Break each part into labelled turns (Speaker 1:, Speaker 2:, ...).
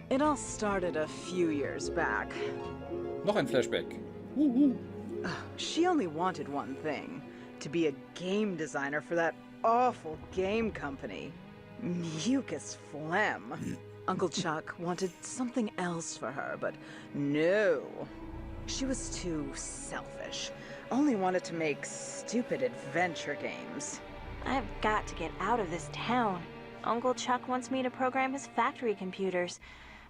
Speaker 1: It all started a few years back.
Speaker 2: Noch ein Flashback.
Speaker 1: She only wanted one thing, to be a game designer for that awful game company. Mucus phlegm. Uncle Chuck wanted something else for her, but no. She was too selfish. Only wanted to make stupid adventure games.
Speaker 3: I've got to get out of this town. Uncle Chuck wants me to program his factory computers,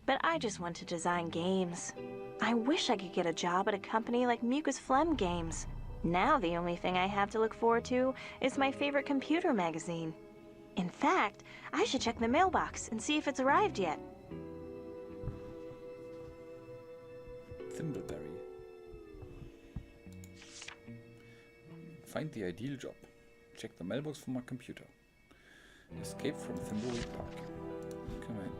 Speaker 3: but I just want to design games. I wish I could get a job at a company like Mucus Phlegm Games. Now the only thing I have to look forward to is my favorite computer magazine. In fact, I should check the mailbox and see if it's arrived yet.
Speaker 2: Thimbleberry. Find the ideal job. Check the mailbox for my computer. Escape from Thimbleweed Park. Come in.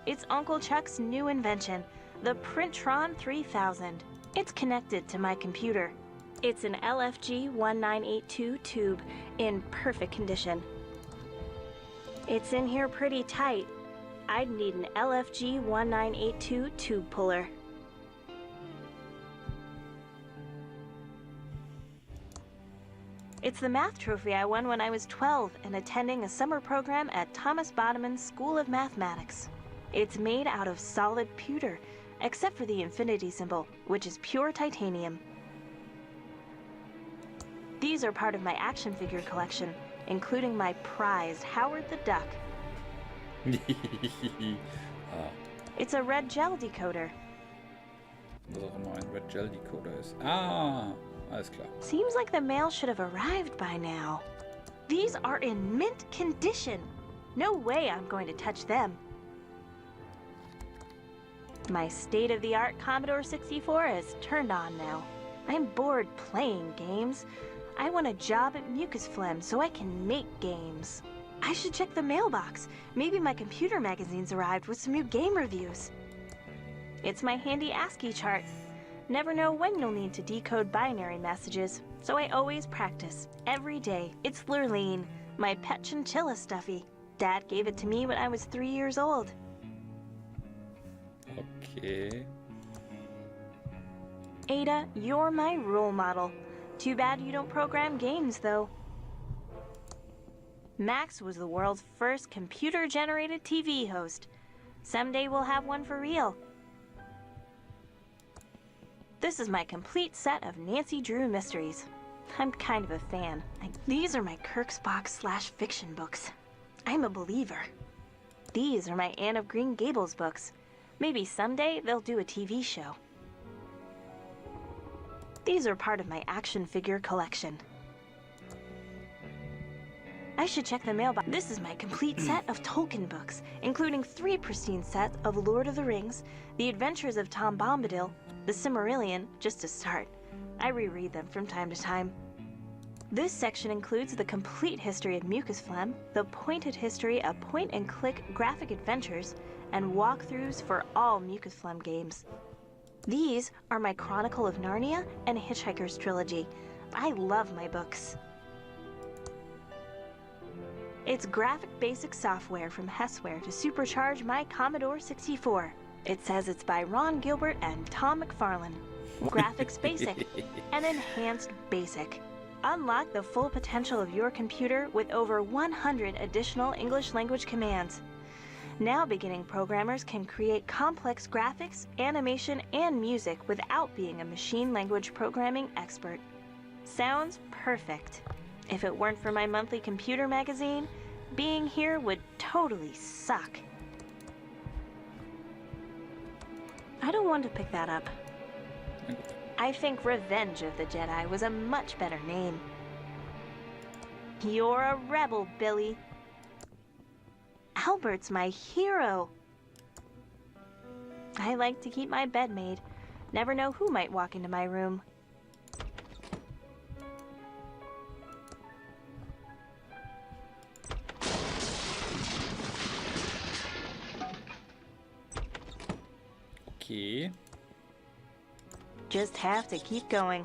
Speaker 3: It's Uncle Chuck's new invention, the Printron 3000. It's connected to my computer. It's an LFG 1982 tube in perfect condition. It's in here pretty tight. I'd need an LFG 1982 tube puller. It's the math trophy I won when I was 12 and attending a summer program at Thomas Bodeman's School of Mathematics. It's made out of solid pewter, except for the infinity symbol, which is pure titanium. These are part of my action figure collection, including my prized Howard the Duck. It's a red gel decoder.
Speaker 2: Was auch immer ein Red Gel Decoder ist. Ah, alles klar.
Speaker 3: Seems like the mail should have arrived by now. These are in mint condition. No way I'm going to touch them. My state-of-the-art Commodore 64 is turned on now. I'm bored playing games. I want a job at Mucus Phlegm so I can make games. I should check the mailbox. Maybe my computer magazine's arrived with some new game reviews. It's my handy ASCII chart. Never know when you'll need to decode binary messages, so I always practice, every day. It's Lurleen, my pet chinchilla stuffy. Dad gave it to me when I was 3 years old.
Speaker 2: Okay.
Speaker 3: Ada, you're my role model. Too bad you don't program games, though. Max was the world's first computer-generated TV host. Someday we'll have one for real. This is my complete set of Nancy Drew mysteries. I'm kind of a fan. These are my Kirksbox/fiction books. I'm a believer. These are my Anne of Green Gables books. Maybe someday they'll do a TV show. These are part of my action figure collection. I should check the mailbox. This is my complete set of Tolkien books, including 3 pristine sets of Lord of the Rings, The Adventures of Tom Bombadil, The Silmarillion, just to start. I reread them from time to time. This section includes the complete history of Mucus Phlegm, the pointed history of point-and-click graphic adventures, and walkthroughs for all Mucus Phlegm games. These are my Chronicle of Narnia and Hitchhiker's Trilogy. I love my books. It's graphic basic software from Hessware to supercharge my Commodore 64. It says it's by Ron Gilbert and Tom McFarlane. Graphics Basic and Enhanced Basic. Unlock the full potential of your computer with over 100 additional English language commands. Now beginning programmers can create complex graphics, animation, and music without being a machine language programming expert. Sounds perfect. If it weren't for my monthly computer magazine, being here would totally suck. I don't want to pick that up. I think Revenge of the Jedi was a much better name. You're a rebel, Billy. Albert's my hero. I like to keep my bed made. Never know who might walk into my room.
Speaker 2: Okay.
Speaker 3: Just have to keep going.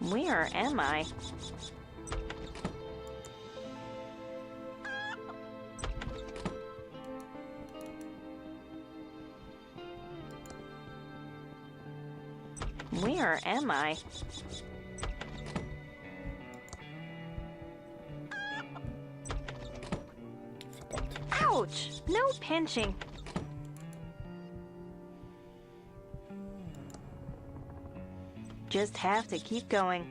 Speaker 3: Where am I? Where am I?
Speaker 2: Verdammt.
Speaker 3: Ouch! No pinching. Just have to keep going.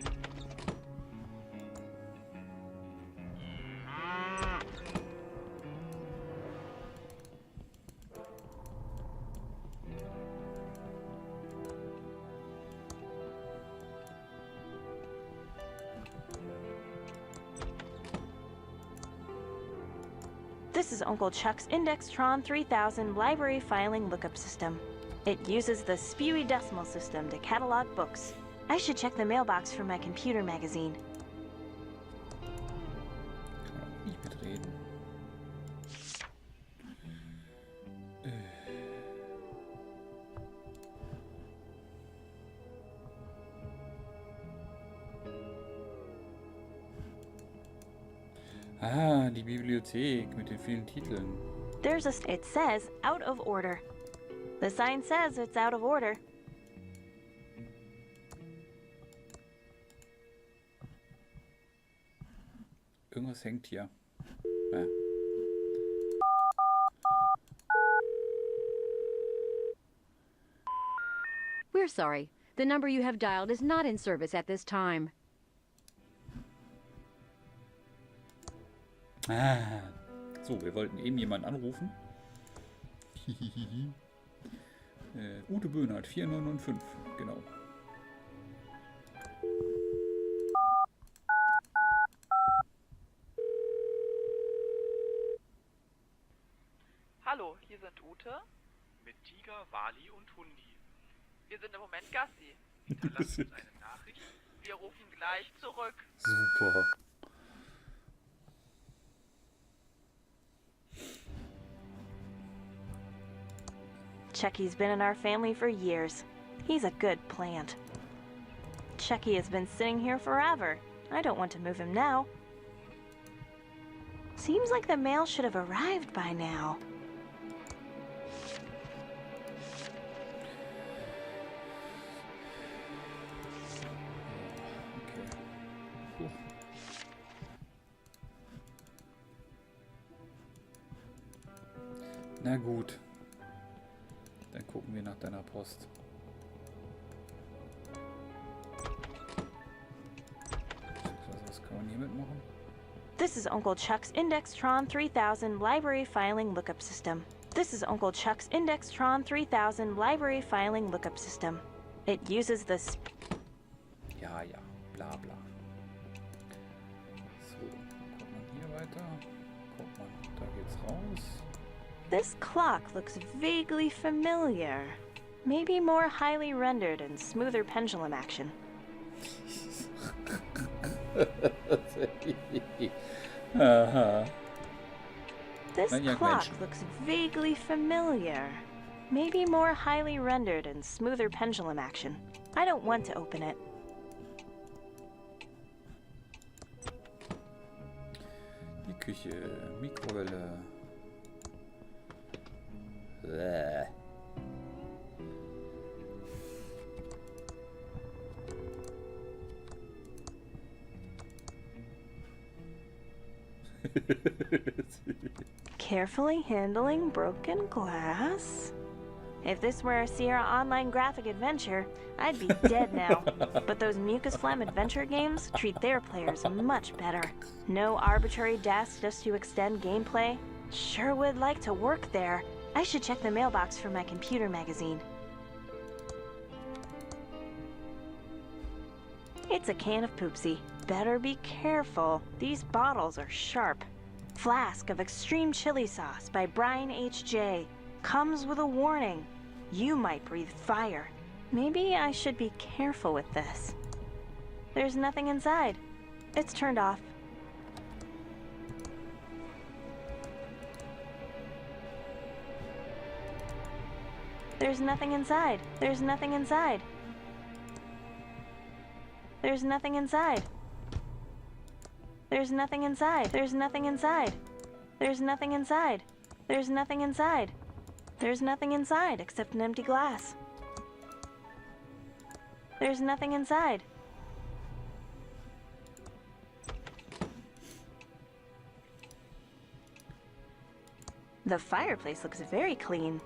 Speaker 3: This is Uncle Chuck's Indextron 3000 library filing lookup system. It uses the Spiel decimal system to catalog books. I should check the mailbox for my computer magazine.
Speaker 2: Kann auch nicht mitreden. Ah, die Bibliothek mit den vielen Titeln.
Speaker 3: It says out of order. The sign says it's out of order.
Speaker 2: Irgendwas hängt hier. Ja.
Speaker 4: We're sorry. The number you have dialed is not in service at this time.
Speaker 2: Ah. So, wir wollten eben jemanden anrufen. Ute Böhnert, 4995, genau.
Speaker 5: Hallo, hier sind Ute.
Speaker 6: Mit Tiger, Wali und Hundi.
Speaker 5: Wir sind im Moment Gassi.
Speaker 6: Hinterlasst uns eine Nachricht.
Speaker 5: Wir rufen gleich zurück.
Speaker 2: Super.
Speaker 3: Chucky's been in our family for years. He's a good plant. Chucky has been sitting here forever. I don't want to move him now. Seems like the mail should have arrived by now.
Speaker 2: Okay. Na gut. Dann gucken wir nach deiner Post. Was kann man hier mitmachen?
Speaker 3: This is Uncle Chuck's Indextron 3000 library filing lookup system. This is Uncle Chuck's Indextron 3000 library filing lookup system. It uses the
Speaker 2: Ja, ja, bla bla. So, guckt man hier weiter. Guckt man, da geht's raus.
Speaker 3: This clock looks vaguely familiar. Maybe more highly rendered and smoother pendulum action.
Speaker 2: Aha.
Speaker 3: This
Speaker 2: Maniac
Speaker 3: clock
Speaker 2: Mansion.
Speaker 3: looks vaguely familiar. Maybe more highly rendered and smoother pendulum action. I don't want to open it.
Speaker 2: Die Küche, Mikrowelle. Bäh.
Speaker 3: Carefully handling broken glass? If this were a Sierra Online graphic adventure, I'd be dead now. But those Mucus Phlegm adventure games treat their players much better. No arbitrary deaths just to extend gameplay. Sure would like to work there. I should check the mailbox for my computer magazine. It's a can of Poopsie. Better be careful. These bottles are sharp. Flask of extreme chili sauce by Brian H.J. Comes with a warning. You might breathe fire. Maybe I should be careful with this. There's nothing inside. It's turned off. There's nothing inside. There's nothing inside. There's nothing inside. There's nothing inside. There's nothing inside. There's nothing inside. There's nothing inside. There's nothing inside except an empty glass. There's nothing inside. The fireplace looks very clean.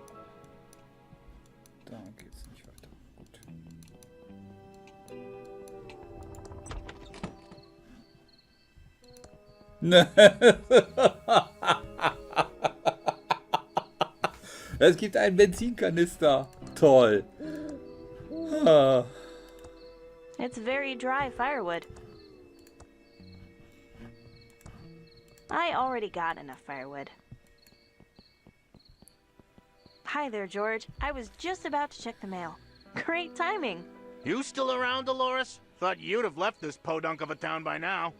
Speaker 2: Da geht's nicht weiter. Gut. Es gibt einen Benzinkanister. Toll. Ah.
Speaker 3: It's very dry firewood. I already got enough firewood. Hi there, George. I was just about to check the mail. Great timing.
Speaker 7: You still around, Delores? Thought you'd have left this podunk of a town by now.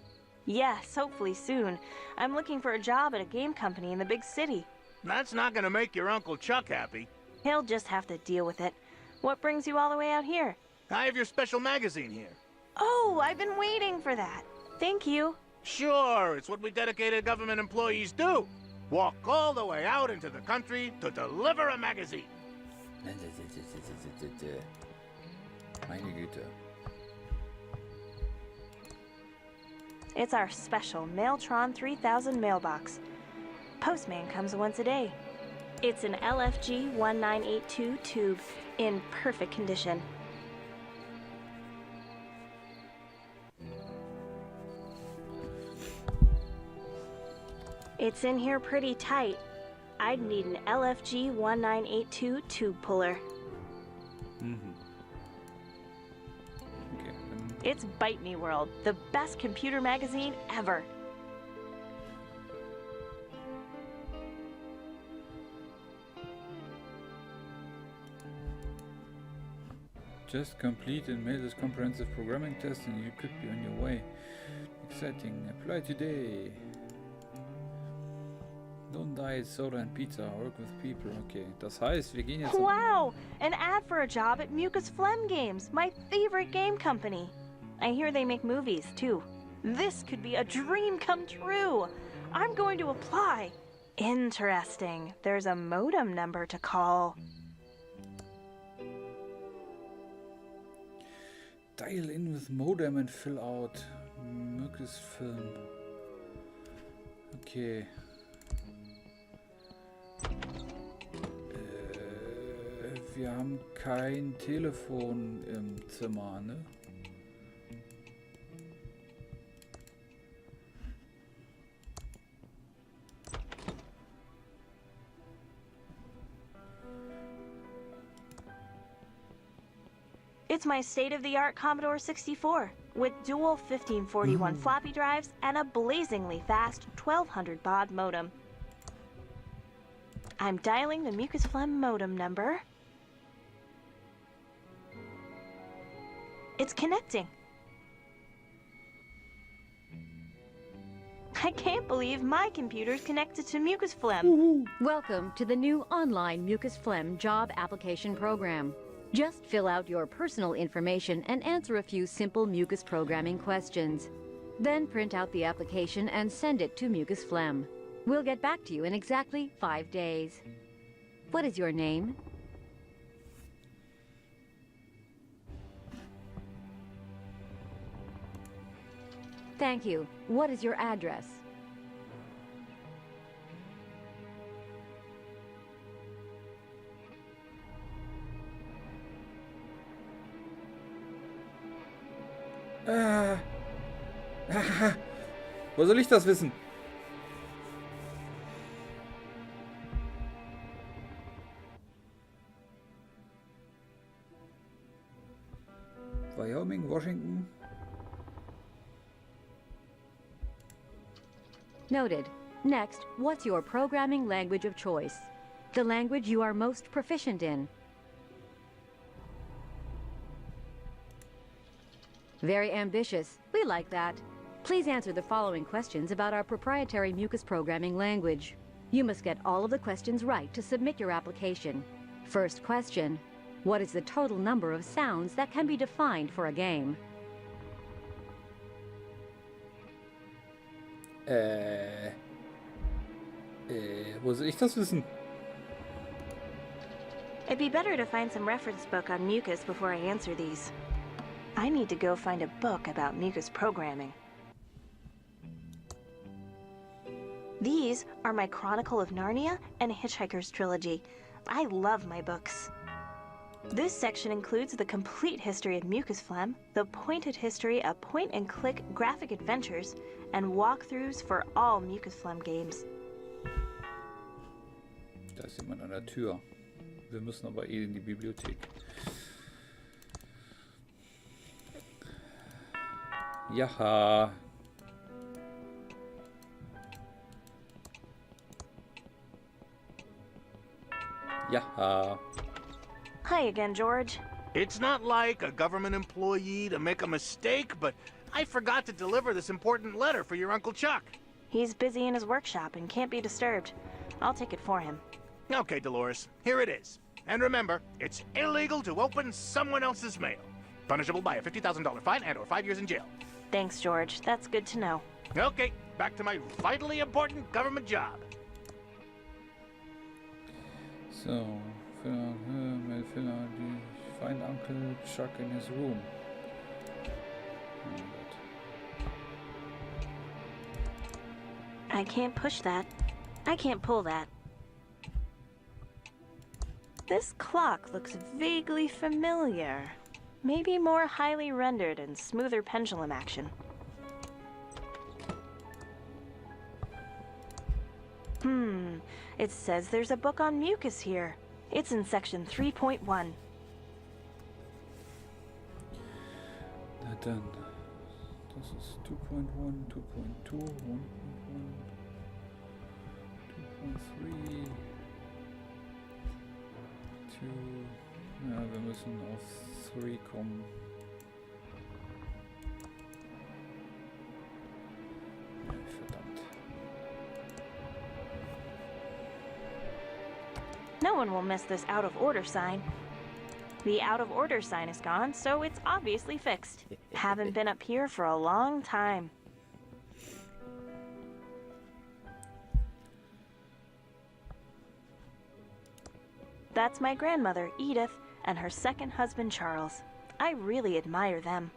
Speaker 3: Yes, hopefully soon. I'm looking for a job at a game company in the big city.
Speaker 7: That's not gonna make your Uncle Chuck happy.
Speaker 3: He'll just have to deal with it. What brings you all the way out here?
Speaker 7: I have your special magazine here.
Speaker 3: Oh, I've been waiting for that. Thank you.
Speaker 7: Sure, it's what we dedicated government employees do. Walk all the way out into the country to deliver a magazine.
Speaker 2: Meine Güte.
Speaker 3: It's our special Mailtron 3000 mailbox. Postman comes once a day. It's an LFG 1982 tube in perfect condition. It's in here pretty tight. I'd need an LFG 1982 tube puller.
Speaker 2: Okay,
Speaker 3: It's Bite Me World, the best computer magazine ever.
Speaker 2: just complete and mail this comprehensive programming test and you could be on your way. Exciting. Apply today. Don't diet soda and pizza. Work with people. Okay, das heißt, wir gehen jetzt...
Speaker 3: Wow! An ad for a job at Mucus Phlegm Games, my favorite game company. I hear they make movies, too. This could be a dream come true. I'm going to apply. Interesting. There's a modem number to call.
Speaker 2: Dial in with modem and fill out Mucus Film. Okay. Wir haben kein Telefon im Zimmer, ne?
Speaker 3: It's my state-of-the-art Commodore 64 with dual 1541 floppy drives and a blazingly fast 1200 baud modem. I'm dialing the Mucus Phlegm modem number. It's connecting. I can't believe my computer's connected to Mucus Phlegm.
Speaker 4: Welcome to the new online Mucus Phlegm job application program. Just fill out your personal information and answer a few simple mucus programming questions. Then print out the application and send it to Mucus Phlegm. We'll get back to you in exactly 5 days. What is your name? Thank you. What is your address?
Speaker 2: Wo soll ich das wissen? Wyoming, Washington.
Speaker 4: Noted. Next, what's your programming language of choice? The language you are most proficient in. Very ambitious. We like that. Please answer the following questions about our proprietary mucus programming language. You must get all of the questions right to submit your application. First question. What is the total number of sounds that can be defined for a game?
Speaker 2: Wo soll ich das wissen?
Speaker 3: It'd be better to find some reference book on mucus before I answer these. I need to go find a book about mucus programming. These are my Chronicle of Narnia and Hitchhiker's Trilogy. I love my books. This section includes the complete history of mucus phlegm, the pointed history of point-and-click graphic adventures, and walkthroughs for all mucus phlegm games.
Speaker 2: Da ist jemand an der Tür. Wir müssen aber eh in die Bibliothek. Jaha. Jaha.
Speaker 3: Hi again, George.
Speaker 7: It's not like a government employee to make a mistake, but I forgot to deliver this important letter for your Uncle Chuck.
Speaker 3: He's busy in his workshop and can't be disturbed. I'll take it for him.
Speaker 7: Okay, Delores, here it is. And remember, it's illegal to open someone else's mail. Punishable by a $50,000 fine and/or 5 years in jail.
Speaker 3: Thanks, George. That's good to know.
Speaker 7: Okay, back to my vitally important government job.
Speaker 2: So, find Uncle Chuck in his room. Oh, God.
Speaker 3: I can't push that. I can't pull that. This clock looks vaguely familiar. Maybe more highly rendered and smoother pendulum action. It says there's a book on mucus here. It's in section 3.1.
Speaker 2: Na dann. Das ist 2.1, 2.2, 1.1, 2.3, 2. Ja, wir müssen auf 3 kommen. Verdammt.
Speaker 3: No one will miss this out of order sign. The out of order sign is gone, so it's obviously fixed. Haven't been up here for a long time. That's my grandmother, Edith, and her second husband, Charles. I really admire them.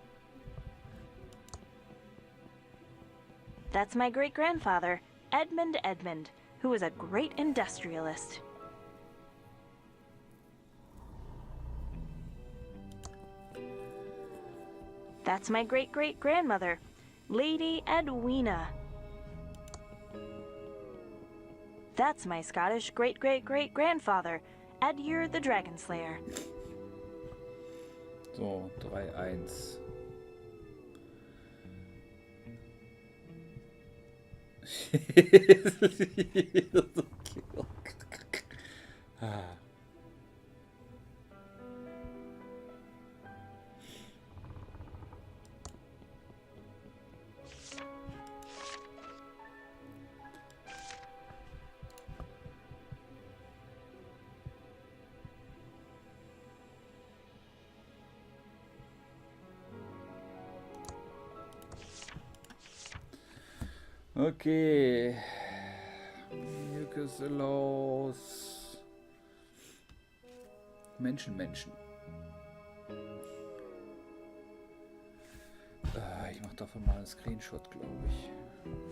Speaker 3: That's my great-grandfather, Edmund, who was a great industrialist. That's my great-great-grandmother, Lady Edwina. That's my Scottish great-great-great-grandfather, Edgar the Dragon Slayer.
Speaker 2: So, 3-1. Ah. Okay. Mucus los. Menschen. Ich mache davon mal einen Screenshot, glaube ich.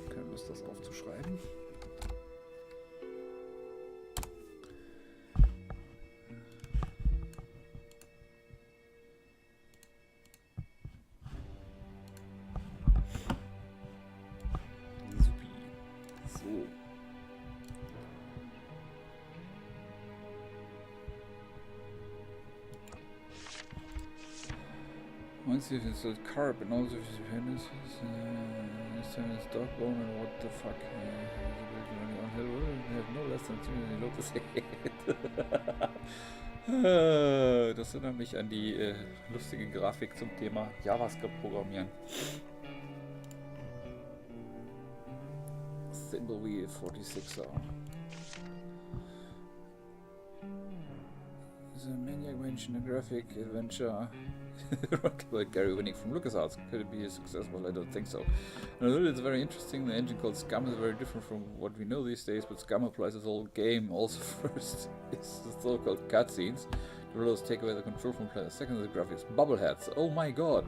Speaker 2: Keine Lust, das aufzuschreiben. Once you've installed carb and also if you this time it's dog bone and what the fuck. You have no less than 3 lotus. Das erinnert mich an die lustige Grafik zum Thema JavaScript programmieren. Thimbleweed 46er. The Maniac Mansion, a graphic adventure. Like Gary winning from LucasArts. Could it be a success? Well, I don't think so. And it's very interesting. The engine called Scum is very different from what we know these days, but Scum applies this whole game. Also, first is the so-called cutscenes. The rules take away the control from players. Second is the graphics. Bubbleheads. Oh my god.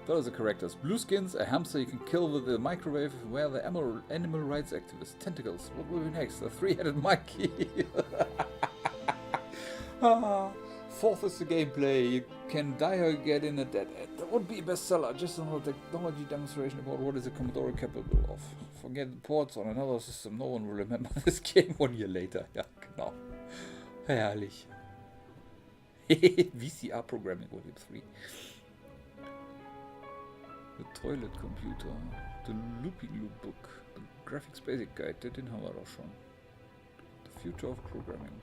Speaker 2: Third is the characters. Blueskins, a hamster you can kill with the microwave. Where the animal rights activists. Tentacles. What will be next? A three-headed monkey. Fourth is the gameplay. You can die or get in a dead end. That would be a bestseller. Just another technology demonstration about what is a Commodore capable of. Forget the ports on another system. No one will remember this game 1 year later. Ja, genau. Herrlich. VCR programming with it 3. The toilet computer. The Loopy Loop book. The graphics basic guide. Den haben wir doch schon. The future of programming.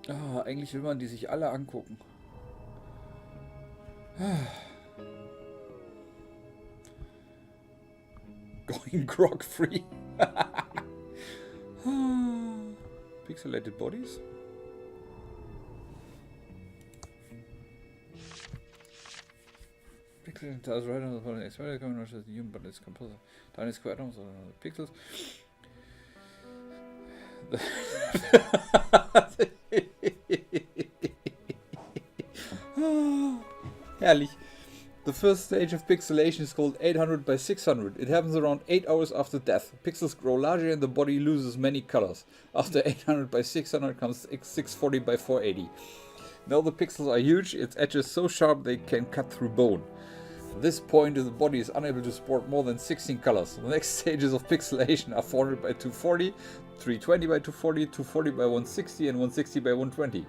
Speaker 2: Ah, eigentlich will man die sich alle angucken. Going grog free. Pixelated bodies. Pixelated does right on the bottom. It's very common to the human, but it's composed of tiny square atoms or pixels. Herrlich. The first stage of pixelation is called 800 by 600. It happens around 8 hours after death. Pixels grow larger and the body loses many colors. After 800 by 600 comes 640 by 480. Now the pixels are huge, its edges so sharp they can cut through bone. At this point the body is unable to support more than 16 colors. The next stages of pixelation are 400 by 240, 320 by 240, 240 by 160 and 160 by 120.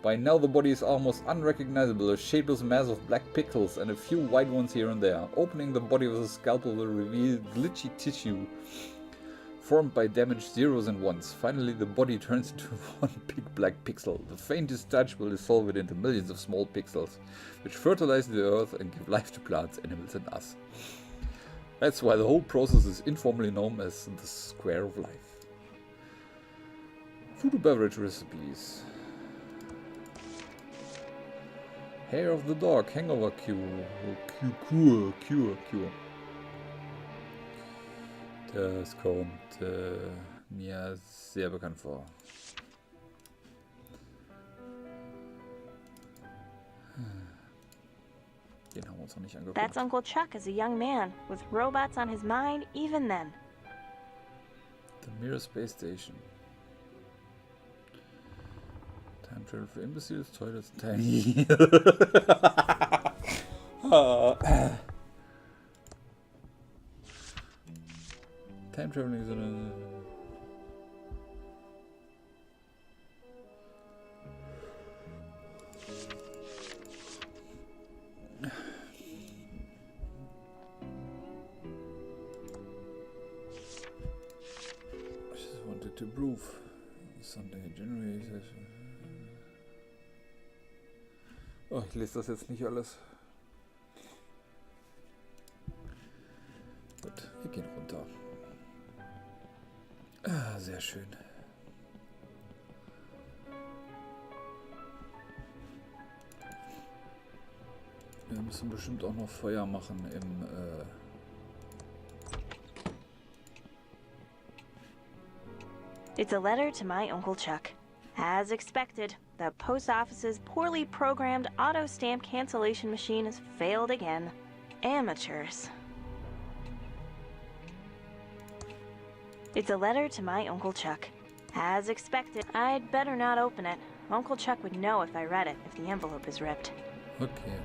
Speaker 2: By now the body is almost unrecognizable, a shapeless mass of black pixels and a few white ones here and there. Opening the body with a scalpel will reveal glitchy tissue formed by damaged zeros and ones. Finally the body turns into one big black pixel. The faintest touch will dissolve it into millions of small pixels, which fertilize the earth and give life to plants, animals and us. That's why the whole process is informally known as the square of life. Food and beverage recipes. Hair of the dog, hangover cure. Das kommt mir sehr bekannt vor. Den haben wir uns noch nicht angeguckt.
Speaker 3: That's Uncle Chuck as a young man, with robots on his mind even then.
Speaker 2: The Mirror Space Station. Time travel for imbeciles, toilets, tiny. Time traveling is a... I just wanted to prove Sunday January. Oh, ich lese das jetzt nicht alles. Gut, wir gehen runter. Ah, sehr schön. Wir müssen bestimmt auch noch Feuer machen im
Speaker 3: It's a letter to my Uncle Chuck. As expected, the post office's poorly programmed auto stamp cancellation machine has failed again. Amateurs. It's a letter to my Uncle Chuck. As expected, I'd better not open it. Uncle Chuck would know if I read it, if the envelope is ripped.
Speaker 2: Okay.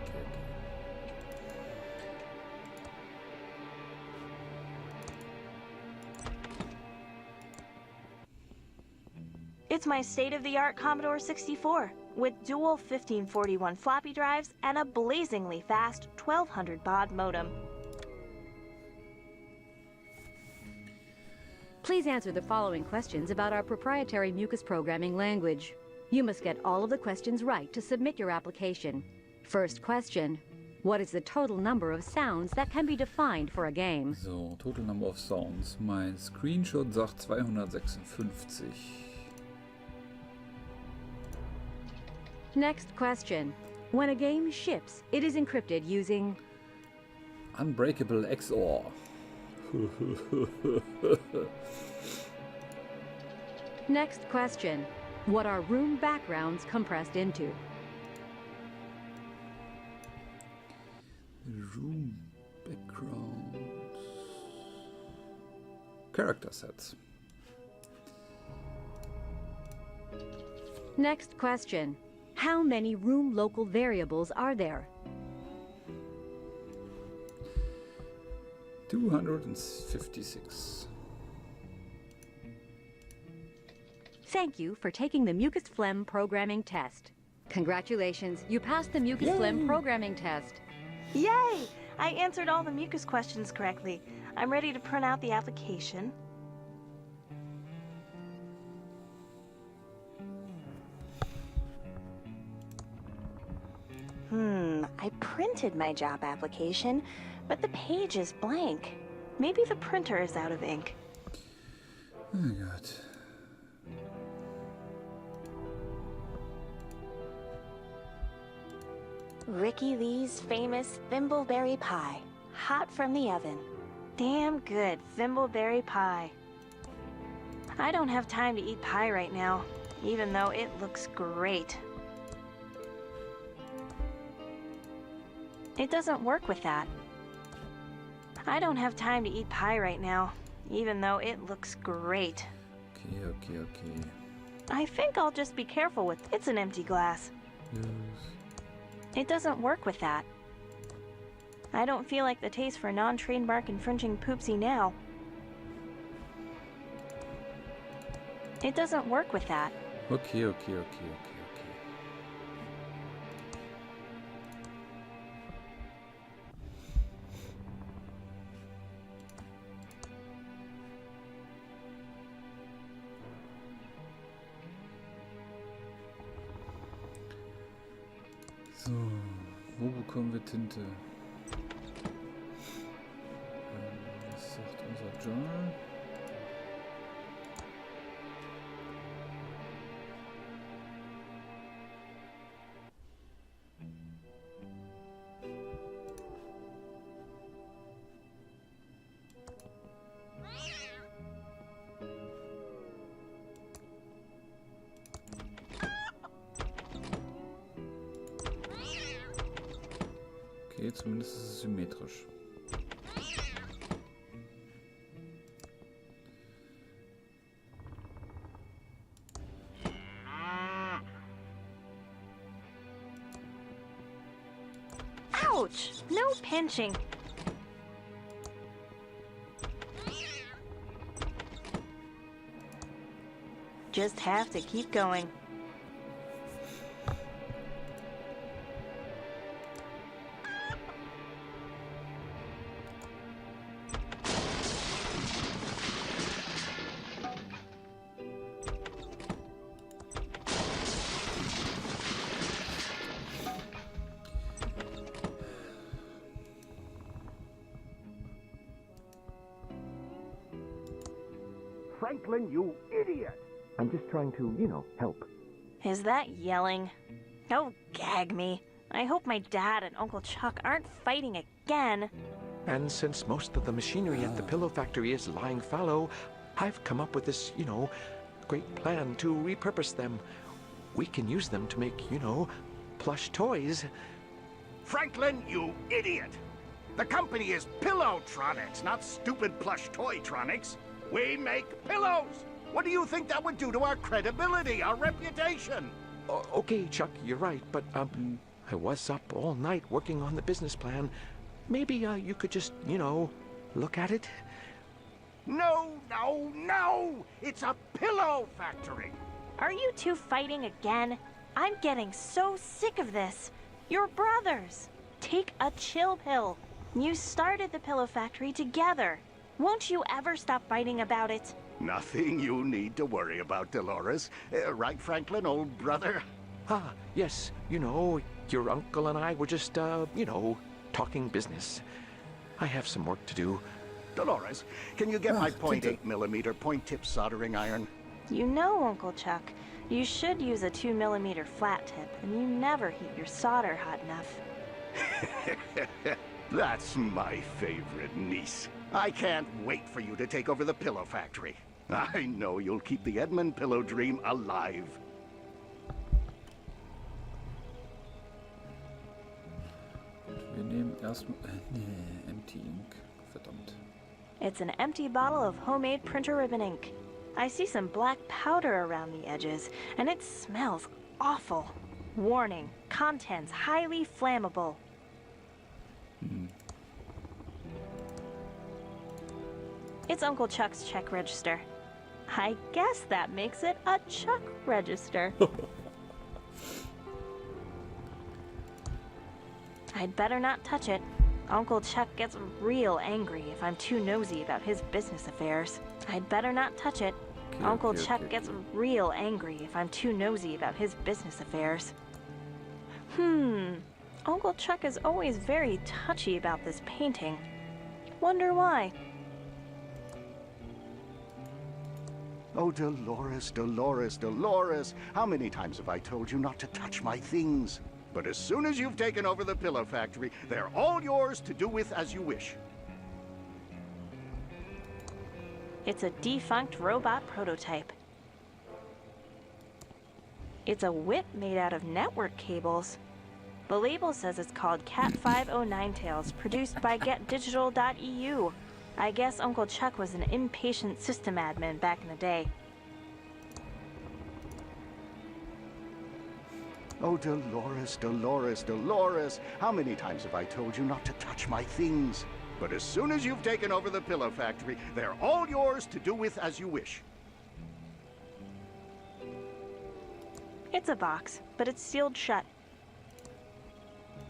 Speaker 3: It's my state-of-the-art Commodore 64, with dual 1541 floppy drives and a blazingly fast 1200 baud modem.
Speaker 4: Please answer the following questions about our proprietary mucus programming language. You must get all of the questions right to submit your application. First question: What is the total number of sounds that can be defined for a game?
Speaker 2: So, total number of sounds. Mein Screenshot sagt 256.
Speaker 4: Next question. When a game ships, it is encrypted using...
Speaker 2: Unbreakable XOR.
Speaker 4: Next question. What are room backgrounds compressed into?
Speaker 2: Room backgrounds. Character sets.
Speaker 4: Next question. How many room local variables are there?
Speaker 2: 256.
Speaker 4: Thank you for taking the Mucus Phlegm programming test. Congratulations, you passed the Mucus Phlegm programming test.
Speaker 3: Yay! I answered all the mucus questions correctly. I'm ready to print out the application. I printed my job application, but the page is blank. Maybe the printer is out of ink.
Speaker 2: Oh my god.
Speaker 3: Ricky Lee's famous thimbleberry pie. Hot from the oven. Damn good thimbleberry pie. I don't have time to eat pie right now, even though it looks great. It doesn't work with that. I don't have time to eat pie right now, even though it looks great.
Speaker 2: Okay.
Speaker 3: I think I'll just be careful with... It's an empty glass.
Speaker 2: Yes.
Speaker 3: It doesn't work with that. I don't feel like the taste for non-trademark infringing poopsie now. It doesn't work with that.
Speaker 2: Okay. So, wo bekommen wir Tinte? Was sagt unser Journal? Okay, zumindest ist es symmetrisch.
Speaker 3: Ouch! No pinching. Just have to keep going.
Speaker 7: Franklin, you idiot!
Speaker 8: I'm just trying to, help.
Speaker 3: Is that yelling? Oh, gag me. I hope my dad and Uncle Chuck aren't fighting again.
Speaker 8: And since most of the machinery at the pillow factory is lying fallow, I've come up with this, great plan to repurpose them. We can use them to make, plush toys.
Speaker 7: Franklin, you idiot! The company is Pillowtronics, not stupid plush toytronics. We make pillows! What do you think that would do to our credibility, our reputation?
Speaker 8: Okay, Chuck, you're right, but, I was up all night working on the business plan. Maybe, you could just, look at it?
Speaker 7: No! It's a pillow factory!
Speaker 3: Are you two fighting again? I'm getting so sick of this. You're brothers. Take a chill pill. You started the pillow factory together. Won't you ever stop fighting about it?
Speaker 7: Nothing you need to worry about, Delores. Right, Franklin, old brother?
Speaker 8: Yes, your uncle and I were just, talking business. I have some work to do.
Speaker 7: Dolores, can you get my
Speaker 2: Tinte.
Speaker 7: 0.8mm point tip soldering iron?
Speaker 3: You know, Uncle Chuck, you should use a 2mm flat tip, and you never heat your solder hot enough.
Speaker 7: That's my favorite niece. I can't wait for you to take over the pillow factory. I know you'll keep the Edmund pillow dream alive.
Speaker 2: Wir nehmen erstmal... Nee, Empty Ink. Verdammt.
Speaker 3: It's an empty bottle of homemade printer ribbon ink. I see some black powder around the edges, and it smells awful. Warning, contents highly flammable. It's Uncle Chuck's check register. I guess that makes it a Chuck register. I'd better not touch it. Uncle Chuck gets real angry if I'm too nosy about his business affairs. I'd better not touch it. Uncle Chuck gets real angry if I'm too nosy about his business affairs. Uncle Chuck is always very touchy about this painting. Wonder why?
Speaker 7: Oh, Dolores, Dolores, Dolores. How many times have I told you not to touch my things? But as soon as you've taken over the pillow factory, they're all yours to do with as you wish.
Speaker 3: It's a defunct robot prototype. It's a whip made out of network cables. The label says it's called Cat 509 Tails, produced by GetDigital.eu. I guess Uncle Chuck was an impatient system admin back in the day.
Speaker 7: Oh, Dolores, Dolores, Dolores. How many times have I told you not to touch my things? But as soon as you've taken over the pillow factory, they're all yours to do with as you wish.
Speaker 3: It's a box, but it's sealed shut.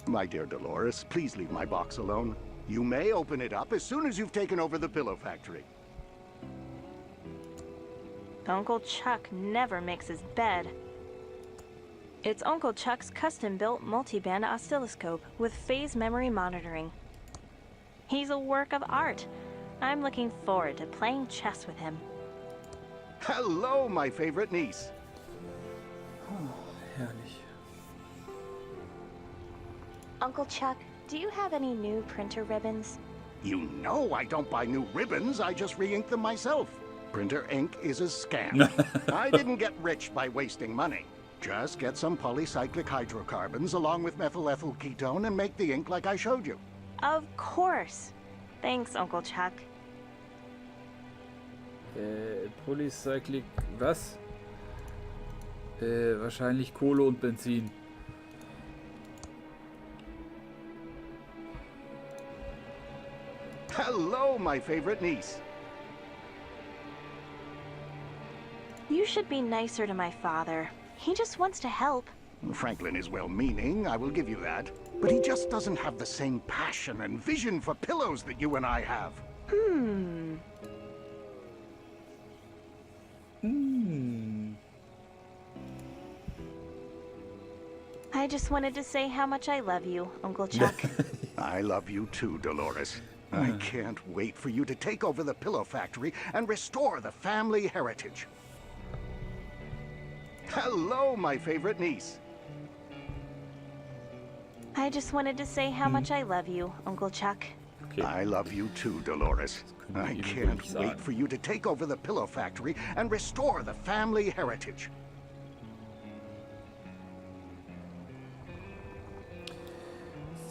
Speaker 7: My dear Dolores, please leave my box alone. You may open it up as soon as you've taken over the pillow factory.
Speaker 3: Uncle Chuck never makes his bed. It's Uncle Chuck's custom-built multi-band oscilloscope with phase memory monitoring. He's a work of art. I'm looking forward to playing chess with him.
Speaker 7: Hello, my favorite niece.
Speaker 2: Herrlich.
Speaker 3: Uncle Chuck, do you have any new printer ribbons?
Speaker 7: You know I don't buy new ribbons, I just re-ink them myself. Printer ink is a scam. I didn't get rich by wasting money. Just get some polycyclic hydrocarbons along with methyl ethyl ketone and make the ink like I showed you.
Speaker 3: Of course. Thanks, Uncle Chuck.
Speaker 2: Polycyclic... Was? Wahrscheinlich Kohle und Benzin.
Speaker 7: Hello, my favorite niece.
Speaker 3: You should be nicer to my father. He just wants to help.
Speaker 7: Franklin is well-meaning, I will give you that. But he just doesn't have the same passion and vision for pillows that you and I have.
Speaker 3: I just wanted to say how much I love you, Uncle Chuck.
Speaker 7: I love you too, Dolores. I can't wait for you to take over the pillow factory and restore the family heritage. Hello, my favorite niece.
Speaker 3: I just wanted to say how much I love you, Uncle Chuck.
Speaker 2: Okay.
Speaker 7: I love you too, Dolores. I can't wait for you to take over the pillow factory and restore the family heritage.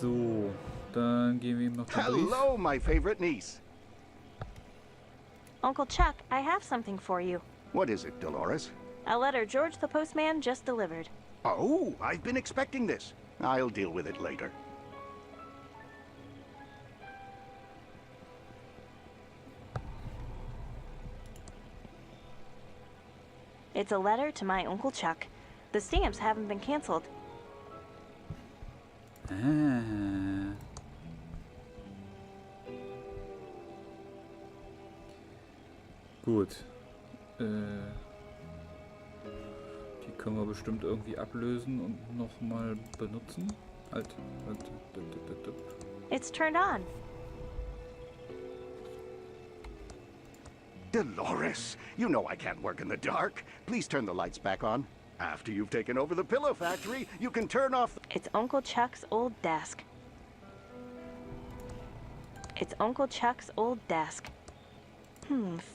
Speaker 2: So, dann gehen wir ihm noch den Brief.
Speaker 7: Hello, my favorite niece.
Speaker 3: Uncle Chuck, I have something for you.
Speaker 7: What is it, Dolores?
Speaker 3: A letter George the postman just delivered.
Speaker 7: Oh, I've been expecting this. I'll deal with it later.
Speaker 3: It's a letter to my Uncle Chuck. The stamps haven't been canceled.
Speaker 2: Ah. Gut. Die können wir bestimmt irgendwie ablösen und nochmal benutzen. Halt.
Speaker 3: It's turned on.
Speaker 7: Delores, you know I can't work in the dark. Please turn the lights back on. After you've taken over the pillow factory, you can turn off...
Speaker 3: It's Uncle Chuck's old desk. It's Uncle Chuck's old desk.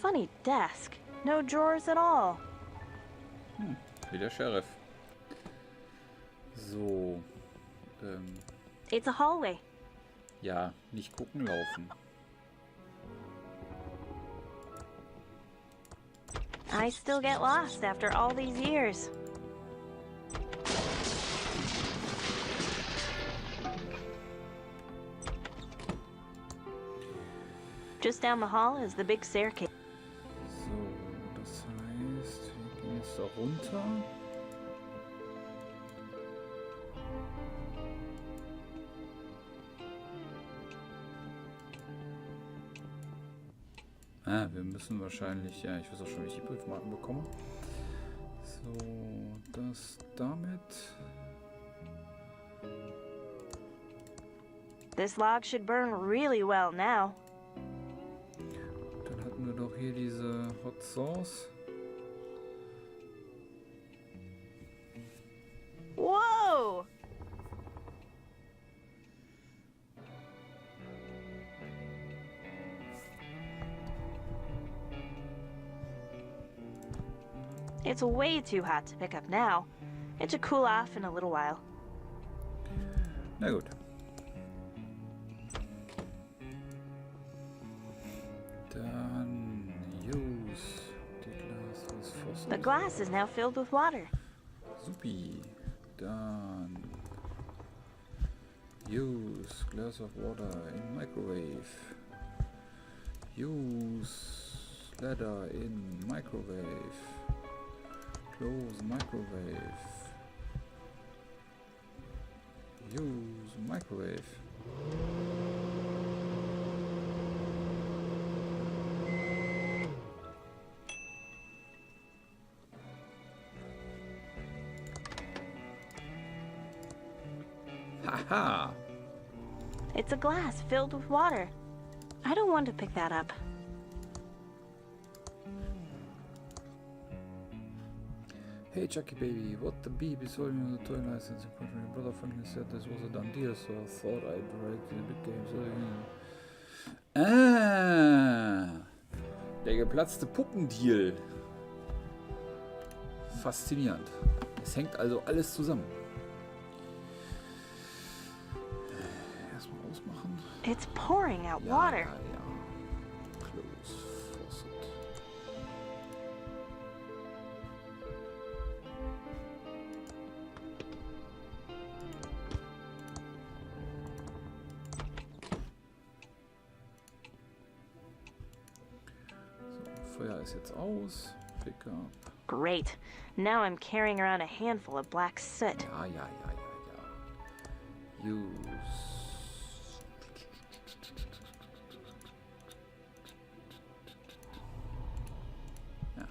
Speaker 3: Funny desk. No drawers at all.
Speaker 2: Wie der Sheriff. So.
Speaker 3: It's a hallway.
Speaker 2: Ja, nicht gucken, laufen.
Speaker 3: I still get lost after all these years. Just down the hall is the big staircase.
Speaker 2: So, das heißt, wir gehen jetzt da runter. Wir müssen wahrscheinlich, ja, ich weiß auch schon, wie ich die Briefmarken bekomme. So, das damit.
Speaker 3: This log should burn really well now.
Speaker 2: Dann hatten wir doch hier diese Hot Sauce.
Speaker 3: Whoa! It's way too hot to pick up now. It should cool off in a little while.
Speaker 2: Na gut. Dann use die Glasfasser.
Speaker 3: The glass is now filled with water.
Speaker 2: Supi. Dann use glass of water in microwave. Use ladder in microwave. Close microwave. Use microwave. Haha!
Speaker 3: It's a glass filled with water. I don't want to pick that up.
Speaker 2: Hey Chucky baby, what the beep is holding on the toy license? Your brother finally said this was a done deal, so I thought I'd write the big game. So, der geplatzte Puppendeal. Faszinierend. Es hängt also alles zusammen. Erstmal ausmachen.
Speaker 3: It's pouring out water.
Speaker 2: Ja. Close faucet. Feuer ist jetzt aus. Pick up.
Speaker 3: Great. Now I'm carrying around a handful of black soot.
Speaker 2: Ja. Use. Ja.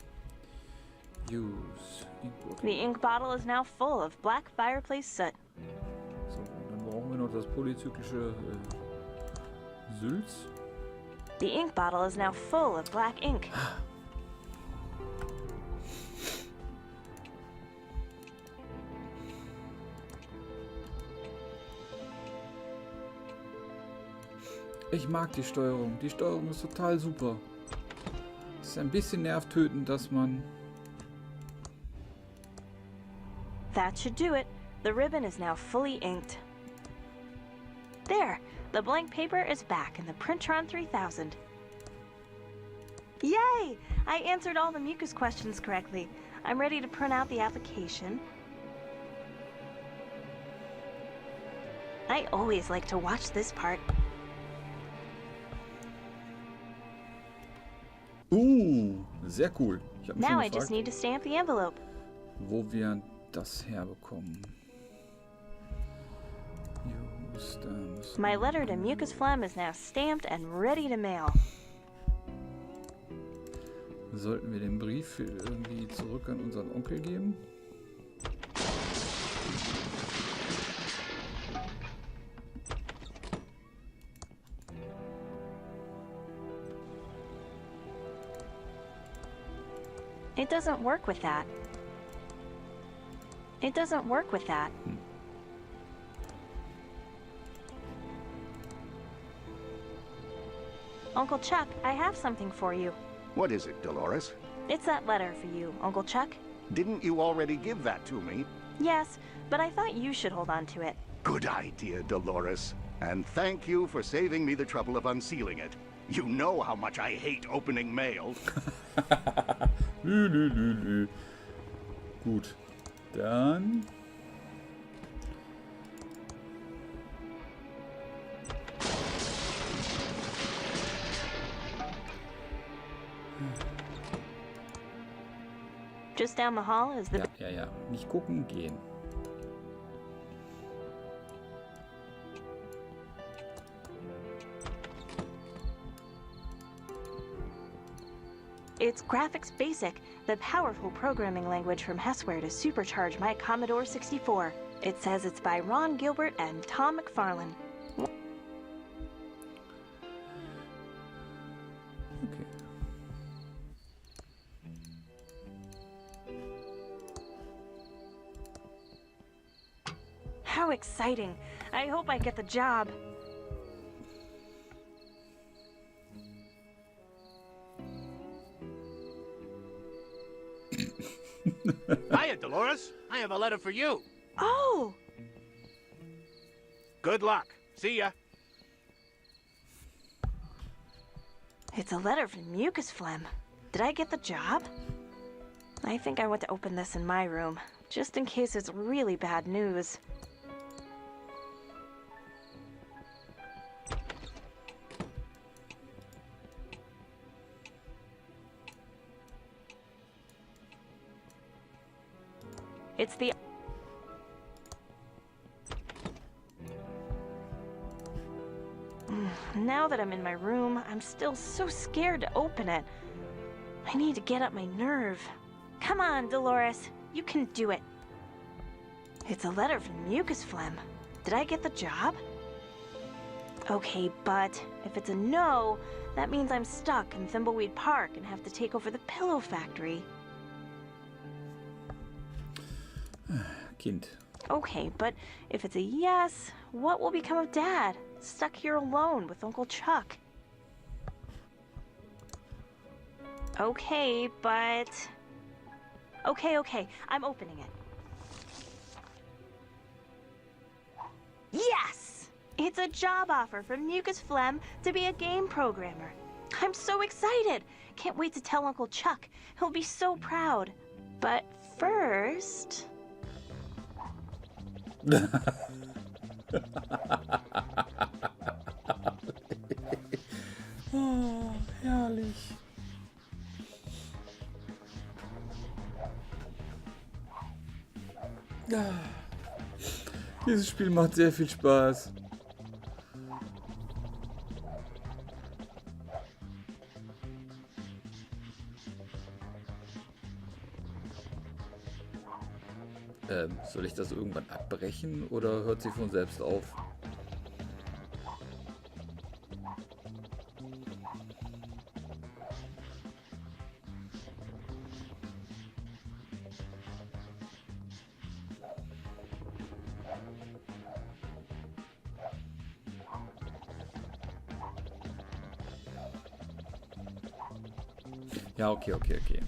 Speaker 2: Use. Ink bottle.
Speaker 3: The ink bottle is now full of black fireplace soot.
Speaker 2: So, und dann brauchen wir noch das polyzyklische Sülz.
Speaker 3: The ink bottle is now full of black ink.
Speaker 2: Ich mag die Steuerung. Die Steuerung ist total super. Es ist ein bisschen nervtötend, dass man...
Speaker 3: That should do it. The ribbon is now fully inked. There! The blank paper is back in the Printron 3000. Yay! I answered all the mucus questions correctly. I'm ready to print out the application. I always like to watch this part.
Speaker 2: Sehr cool. Ich habe mich
Speaker 3: Now
Speaker 2: schon
Speaker 3: I just
Speaker 2: gefragt,
Speaker 3: need to stamp the envelope.
Speaker 2: wo wir das herbekommen. Use stamps.
Speaker 3: My letter to Mucus Phlegm is now stamped and ready to mail.
Speaker 2: Sollten wir den Brief irgendwie zurück an unseren Onkel geben?
Speaker 3: It doesn't work with that. It doesn't work with that. Uncle Chuck, I have something for you.
Speaker 7: What is it, Delores?
Speaker 3: It's that letter for you, Uncle Chuck.
Speaker 7: Didn't you already give that to me?
Speaker 3: Yes, but I thought you should hold on to it.
Speaker 7: Good idea, Delores. And thank you for saving me the trouble of unsealing it. You know how much I hate opening mail.
Speaker 2: Gut. Dann...
Speaker 3: Just down the hall is the...
Speaker 2: Ja. Nicht gucken, gehen.
Speaker 3: It's Graphics Basic, the powerful programming language from Hessware to supercharge my Commodore 64. It says it's by Ron Gilbert and Tom McFarlane.
Speaker 2: Okay.
Speaker 3: How exciting! I hope I get the job.
Speaker 7: Hiya, Delores. I have a letter for you.
Speaker 3: Oh!
Speaker 7: Good luck. See ya.
Speaker 3: It's a letter from Mucus Phlegm. Did I get the job? I think I want to open this in my room, just in case it's really bad news. It's the... Now that I'm in my room, I'm still so scared to open it. I need to get up my nerve. Come on, Delores. You can do it. It's a letter from Mucus Phlegm. Did I get the job? Okay, but if it's a no, that means I'm stuck in Thimbleweed Park and have to take over the pillow factory.
Speaker 2: Kind.
Speaker 3: Okay, but if it's a yes, what will become of Dad? Stuck here alone with Uncle Chuck. Okay, but... Okay, I'm opening it. Yes! It's a job offer from Mucus Phlegm to be a game programmer. I'm so excited! Can't wait to tell Uncle Chuck. He'll be so proud. But first...
Speaker 2: Oh, herrlich. Ja. Dieses Spiel macht sehr viel Spaß. Soll ich das irgendwann abbrechen oder hört sie von selbst auf? Ja, okay.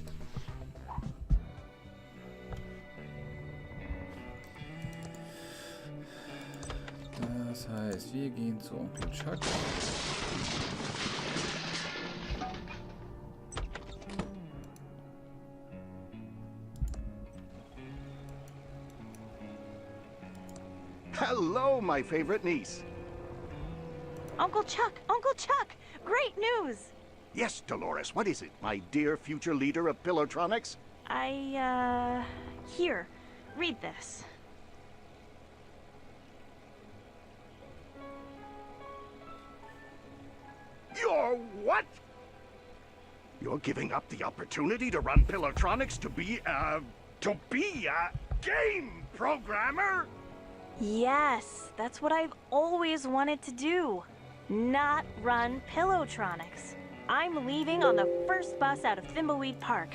Speaker 2: Das heißt, wir gehen zu Onkel Chuck.
Speaker 7: Hello, my favorite niece.
Speaker 3: Uncle Chuck! Great news!
Speaker 7: Yes, Delores, what is it, my dear future leader of Pillowtronics?
Speaker 3: Here, read this.
Speaker 7: You're what? You're giving up the opportunity to run Pillowtronics to be a game programmer?
Speaker 3: Yes, that's what I've always wanted to do. Not run Pillowtronics. I'm leaving on the first bus out of Thimbleweed Park.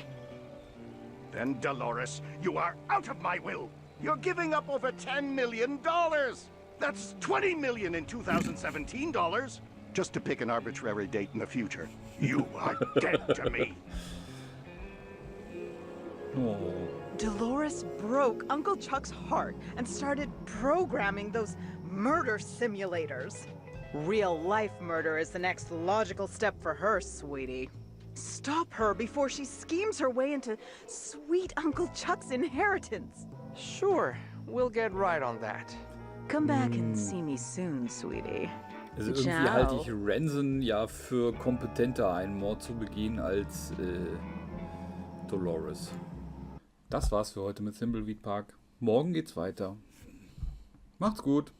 Speaker 7: Then, Delores, you are out of my will. You're giving up over $10 million. That's $20 million in 2017 dollars. Just to pick an arbitrary date in the future. You are dead to me.
Speaker 2: Oh.
Speaker 1: Delores broke Uncle Chuck's heart and started programming those murder simulators. Real-life murder is the next logical step for her, sweetie. Stop her before she schemes her way into sweet Uncle Chuck's inheritance.
Speaker 9: Sure, we'll get right on that.
Speaker 1: Come back and see me soon, sweetie.
Speaker 2: Also irgendwie
Speaker 1: Ciao.
Speaker 2: halte ich Ransom ja für kompetenter, einen Mord zu begehen als Delores. Das war's für heute mit Thimbleweed Park. Morgen geht's weiter. Macht's gut.